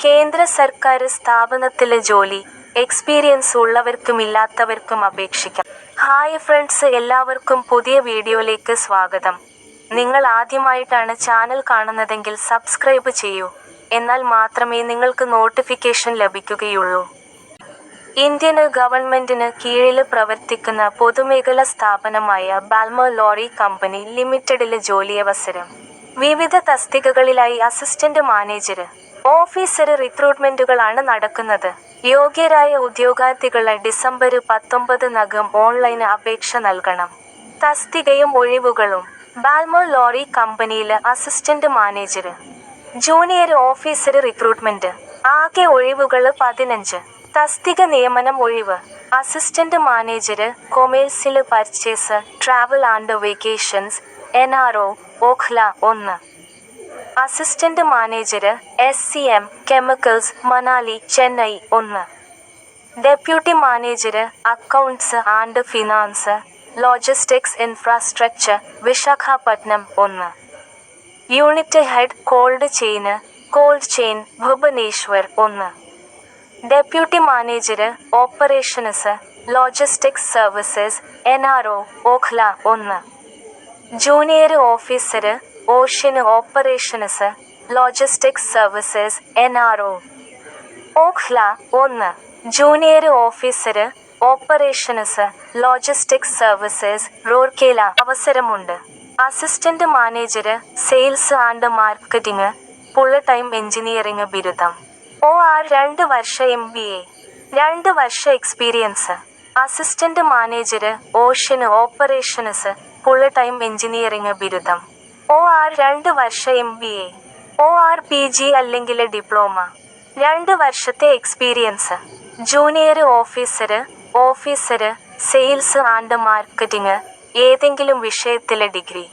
കേന്ദ്ര സർക്കാർ സ്ഥാപനത്തിലെ ജോലി എക്സ്പീരിയൻസ് ഉള്ളവർക്കും ഇല്ലാത്തവർക്കും അപേക്ഷിക്കാം. ഹായ് ഫ്രണ്ട്സ്, എല്ലാവർക്കും പുതിയ വീഡിയോയിലേക്ക് സ്വാഗതം. നിങ്ങൾ ആദ്യമായിട്ടാണ് ചാനൽ കാണുന്നതെങ്കിൽ സബ്സ്ക്രൈബ് ചെയ്യൂ. എന്നാൽ മാത്രമേ നിങ്ങൾക്ക് നോട്ടിഫിക്കേഷൻ ലഭിക്കുകയുള്ളൂ. ഇന്ത്യൻ ഗവൺമെന്റിന് കീഴിൽ പ്രവർത്തിക്കുന്ന പൊതുമേഖലാ സ്ഥാപനമായ ബാൽമർ ലോറി കമ്പനി ലിമിറ്റഡിലെ ജോലിയവസരം. വിവിധ തസ്തികകളിലായി അസിസ്റ്റന്റ് മാനേജർ, ഓഫീസർ റിക്രൂട്ട്മെന്റുകളാണ് നടക്കുന്നത്. യോഗ്യരായ ഉദ്യോഗാർത്ഥികൾ ഡിസംബർ 19 ഓൺലൈൻ അപേക്ഷ നൽകണം. തസ്തികയും ഒഴിവുകളും: ബാൽമർ ലോറി കമ്പനിയിൽ assistant manager, junior officer recruitment. ആകെ ഒഴിവുകൾ 15. തസ്തിക നിയമനം ഒഴിവ്: assistant manager, commercial purchase, travel and vacations, NRO, Okhla 1. Assistant manager, SCM, chemicals, Manali, Chennai 1. Deputy manager, accounts and finance, logistics infrastructure, Visakhapatnam 1. Unit head, cold chain, Bhubaneswar 1. Deputy manager, operations, logistics services, NRO, Okhla 1. Junior officer, ocean operations, logistics services, NRO, Okhla 1. Junior officer, operations, logistics services, Rourkela. അവസരമുണ്ട്. Assistant manager, sales and marketing, full time engineering ബിരുദം. OR 2 വർഷ MBA, 2 വർഷ experience. Assistant manager, ocean operations, full time engineering ബിരുദം. OR 2 വർഷ MBA, OR PG അല്ലെങ്കിൽ diploma. 2 വർഷത്തെ experience. Junior officer, sales and marketing, ഏതെങ്കിലും വിഷയത്തിലെ degree.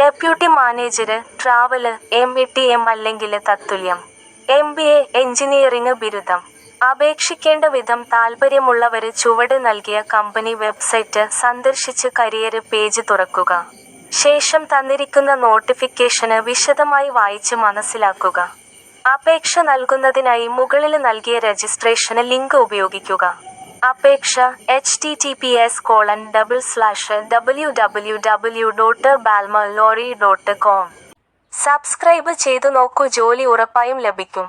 Deputy manager, travel, METM അല്ലെങ്കിൽ തത്തുല്യം. MBA, എഞ്ചിനീയറിംഗ് ബിരുദം. അപേക്ഷിക്കേണ്ട വിധം: താൽപ്പര്യമുള്ളവർ ചുവടെ നൽകിയ കമ്പനി വെബ്സൈറ്റ് സന്ദർശിച്ച് കരിയർ പേജ് തുറക്കുക. ശേഷം തന്നിരിക്കുന്ന നോട്ടിഫിക്കേഷന് വിശദമായി വായിച്ച് മനസ്സിലാക്കുക. അപേക്ഷ നൽകുന്നതിനായി മുകളിൽ നൽകിയ രജിസ്ട്രേഷൻ ലിങ്ക് ഉപയോഗിക്കുക. അപേക്ഷ https://www.balmerlorry.com. സബ്സ്ക്രൈബ് ചെയ്തു നോക്കൂ, ജോലി ഉറപ്പായും ലഭിക്കും.